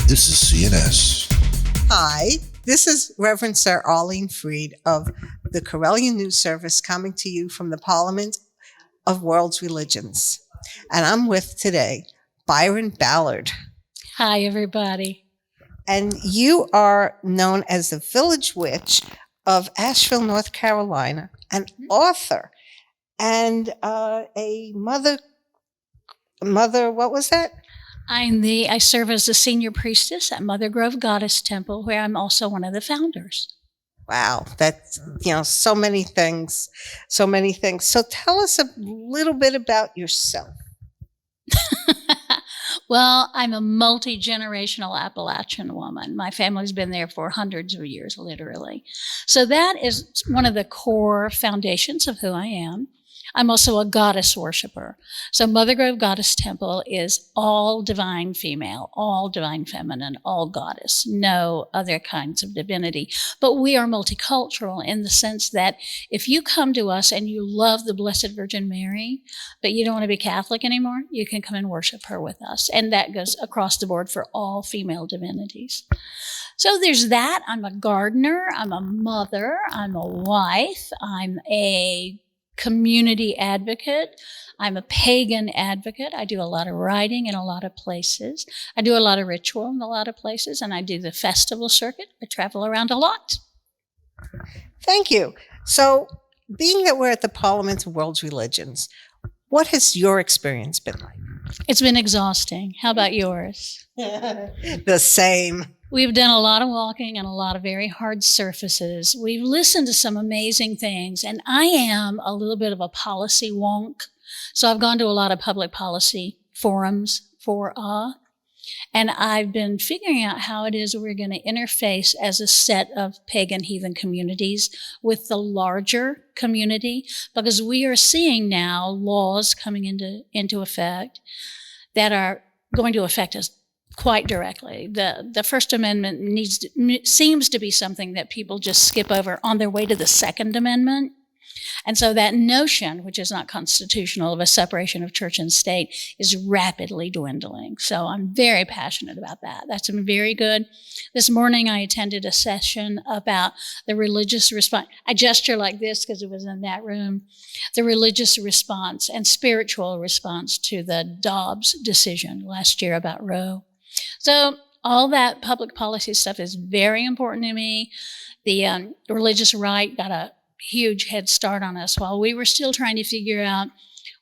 This is CNS. Hi, this is Reverend Sir Arlene Fried of the Correllian News Service coming to you from the Parliament of World's Religions. And I'm with today Byron Ballard. Hi, everybody. And you are known as the Village Witch of Ashville, North Carolina, an author and a mother, what was that? I serve as the senior priestess at Mother Grove Goddess Temple, where I'm also one of the founders. Wow, that's, so many things. So tell us a little bit about yourself. Well, I'm a multi-generational Appalachian woman. My family's been there for hundreds of years, literally. So that is one of the core foundations of who I am. I'm also a goddess worshiper. So Mother Grove Goddess Temple is all divine female, all divine feminine, all goddess, no other kinds of divinity. But we are multicultural in the sense that if you come to us and you love the Blessed Virgin Mary, but you don't want to be Catholic anymore, you can come and worship her with us. And that goes across the board for all female divinities. So there's that. I'm a gardener. I'm a mother. I'm a wife. I'm a community advocate. I'm a pagan advocate. I do a lot of writing in a lot of places. I do a lot of ritual in a lot of places, and I do the festival circuit. I travel around a lot. Thank you. So, being that we're at the Parliament of World's Religions, what has your experience been like? It's been exhausting. How about yours? The same. We've done a lot of walking and a lot of very hard surfaces. We've listened to some amazing things, and I am a little bit of a policy wonk. So I've gone to a lot of public policy forums and I've been figuring out how it is we're going to interface as a set of pagan heathen communities with the larger community, because we are seeing now laws coming into effect that are going to affect us quite directly. The First Amendment seems to be something that people just skip over on their way to the Second Amendment. And so that notion, which is not constitutional, of a separation of church and state is rapidly dwindling. So I'm very passionate about that. That's been very good. This morning I attended a session about the religious response. I gesture like this because it was in that room. The religious response and spiritual response to the Dobbs decision last year about Roe. So all that public policy stuff is very important to me. The religious right got a huge head start on us while we were still trying to figure out,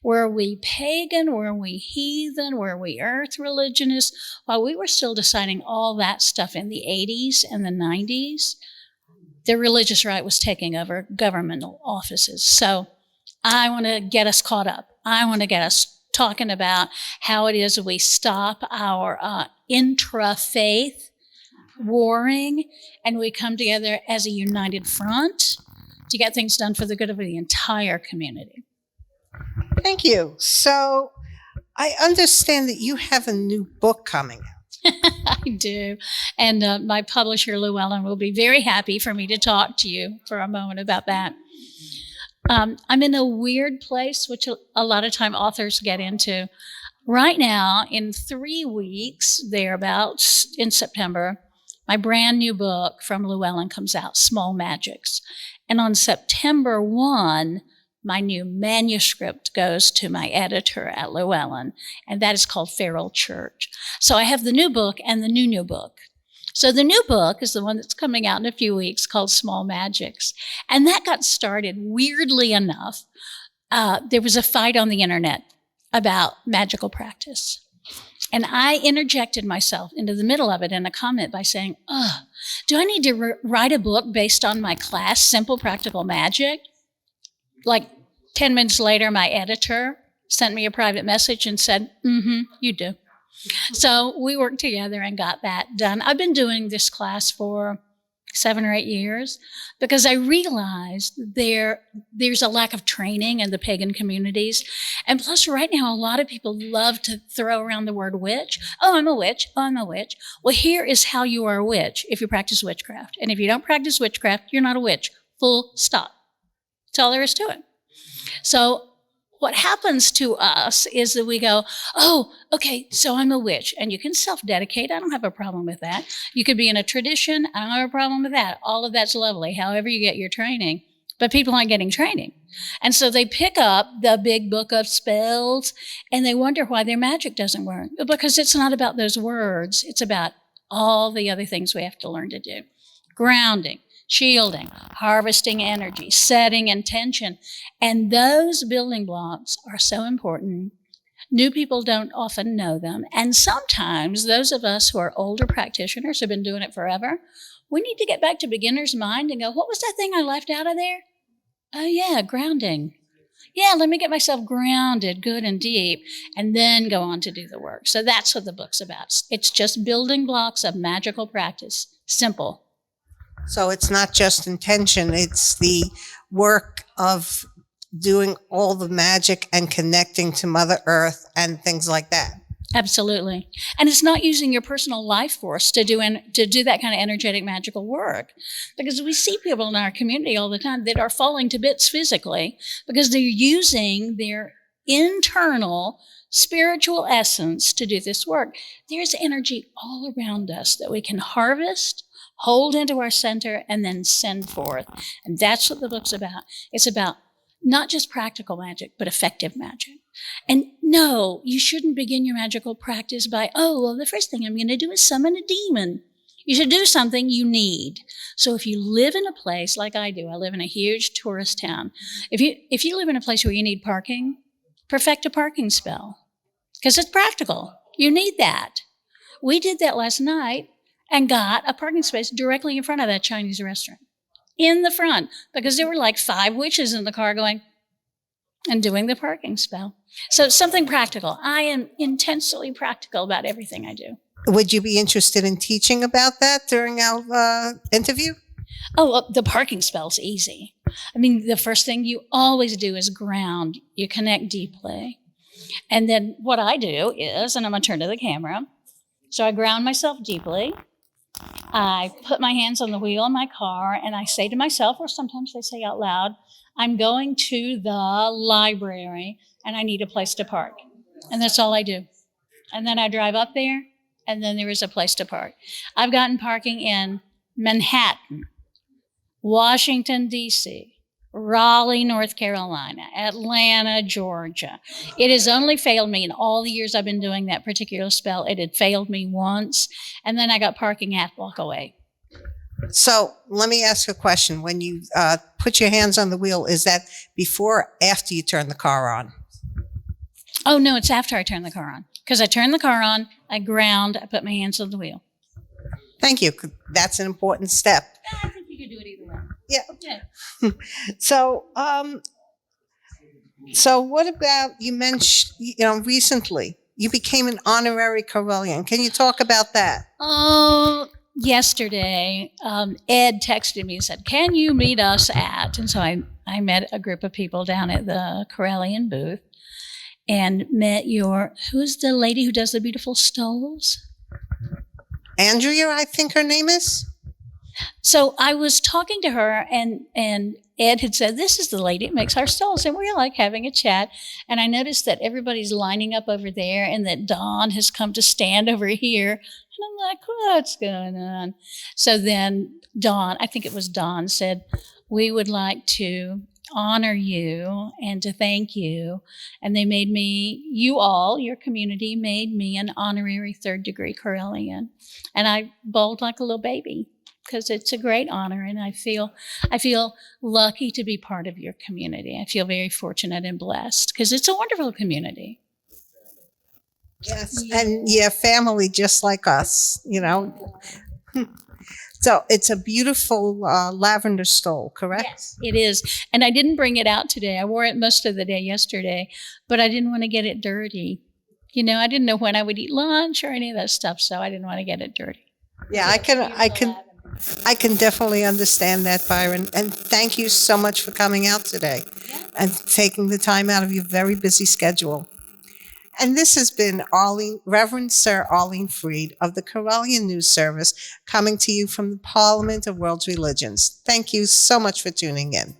were we pagan, were we heathen, were we earth religionists? While we were still deciding all that stuff in the 80s and the 90s, the religious right was taking over governmental offices. So I want to get us caught up. I want to get us talking about how it is we stop our intra-faith warring and we come together as a united front to get things done for the good of the entire community. Thank you. So I understand that you have a new book coming out. I do. And my publisher, Llewellyn, will be very happy for me to talk to you for a moment about that. I'm in a weird place, which a lot of time authors get into. Right now, in 3 weeks, thereabouts, in September, my brand new book from Llewellyn comes out, Small Magics. And on September 1, my new manuscript goes to my editor at Llewellyn, and that is called Feral Church. So I have the new book and the new book. So the new book is the one that's coming out in a few weeks called Small Magics. And that got started, weirdly enough. There was a fight on the internet about magical practice. And I interjected myself into the middle of it in a comment by saying, do I need to write a book based on my class, Simple Practical Magic? Like 10 minutes later, my editor sent me a private message and said, you do. So we worked together and got that done. I've been doing this class for 7 or 8 years because I realized there's a lack of training in the pagan communities. And plus, right now, a lot of people love to throw around the word witch. Oh, I'm a witch. Oh, I'm a witch. Well, here is how you are a witch if you practice witchcraft. And if you don't practice witchcraft, you're not a witch. Full stop. That's all there is to it. So what happens to us is that we go, oh, okay, so I'm a witch. And you can self-dedicate. I don't have a problem with that. You could be in a tradition. I don't have a problem with that. All of that's lovely, however you get your training. But people aren't getting training. And so they pick up the big book of spells and they wonder why their magic doesn't work. Because it's not about those words. It's about all the other things we have to learn to do. Grounding, shielding, harvesting energy, setting intention. And those building blocks are so important. New people don't often know them. And sometimes those of us who are older practitioners have been doing it forever, we need to get back to beginner's mind and go, what was that thing I left out of there? Oh, yeah, grounding. Yeah, let me get myself grounded good and deep, and then go on to do the work. So that's what the book's about. It's just building blocks of magical practice. Simple. So it's not just intention, it's the work of doing all the magic and connecting to Mother Earth and things like that. Absolutely. And it's not using your personal life force to do that kind of energetic, magical work. Because we see people in our community all the time that are falling to bits physically because they're using their internal spiritual essence to do this work. There's energy all around us that we can harvest, hold into our center, and then send forth. And that's what the book's about. It's about not just practical magic, but effective magic. And no, you shouldn't begin your magical practice by, oh, well, the first thing I'm going to do is summon a demon. You should do something you need. So if you live in a place like I do, I live in a huge tourist town. If you live in a place where you need parking, perfect a parking spell. Because it's practical. You need that. We did that last night and got a parking space directly in front of that Chinese restaurant. In the front, because there were like 5 witches in the car going and doing the parking spell. So something practical. I am intensely practical about everything I do. Would you be interested in teaching about that during our interview? Oh, the parking spell's easy. I mean, the first thing you always do is ground. You connect deeply. And then what I do is, and I'm going to turn to the camera, so I ground myself deeply. I put my hands on the wheel of my car and I say to myself, or sometimes I say out loud, I'm going to the library and I need a place to park. And that's all I do. And then I drive up there and then there is a place to park. I've gotten parking in Manhattan, Washington, D.C., Raleigh, North Carolina, Atlanta, Georgia. It has only failed me in all the years I've been doing that particular spell. It had failed me once, and then I got parking half block away. So let me ask a question. When you put your hands on the wheel, is that before or after you turn the car on? Oh, no, it's after I turn the car on. Because I turn the car on, I ground, I put my hands on the wheel. Thank you. That's an important step. I think you could do it either way. Yeah. So what about, you mentioned, recently you became an honorary Correllian. Can you talk about that? Oh, yesterday, Ed texted me and said, can you meet us at? And so I met a group of people down at the Correllian booth and met who's the lady who does the beautiful stoles? Andrea, I think her name is. So I was talking to her and Ed had said, this is the lady that makes our stoles. And we were like having a chat. And I noticed that everybody's lining up over there and that Dawn has come to stand over here. And I'm like, what's going on? So then Dawn, I think it was Dawn, said, we would like to honor you and to thank you. And they made me, your community made me an honorary 3rd degree Correllian. And I bawled like a little baby because it's a great honor. And I feel lucky to be part of your community. I feel very fortunate and blessed because it's a wonderful community. Yes, and yeah, family just like us, So it's a beautiful lavender stole, correct? Yes, it is. And I didn't bring it out today. I wore it most of the day yesterday, but I didn't want to get it dirty. I didn't know when I would eat lunch or any of that stuff, so I didn't want to get it dirty. Yeah, I can definitely understand that, Byron. And thank you so much for coming out today and taking the time out of your very busy schedule. And this has been Reverend Sir Arlene Fried of the Correllian News Service, coming to you from the Parliament of World Religions. Thank you so much for tuning in.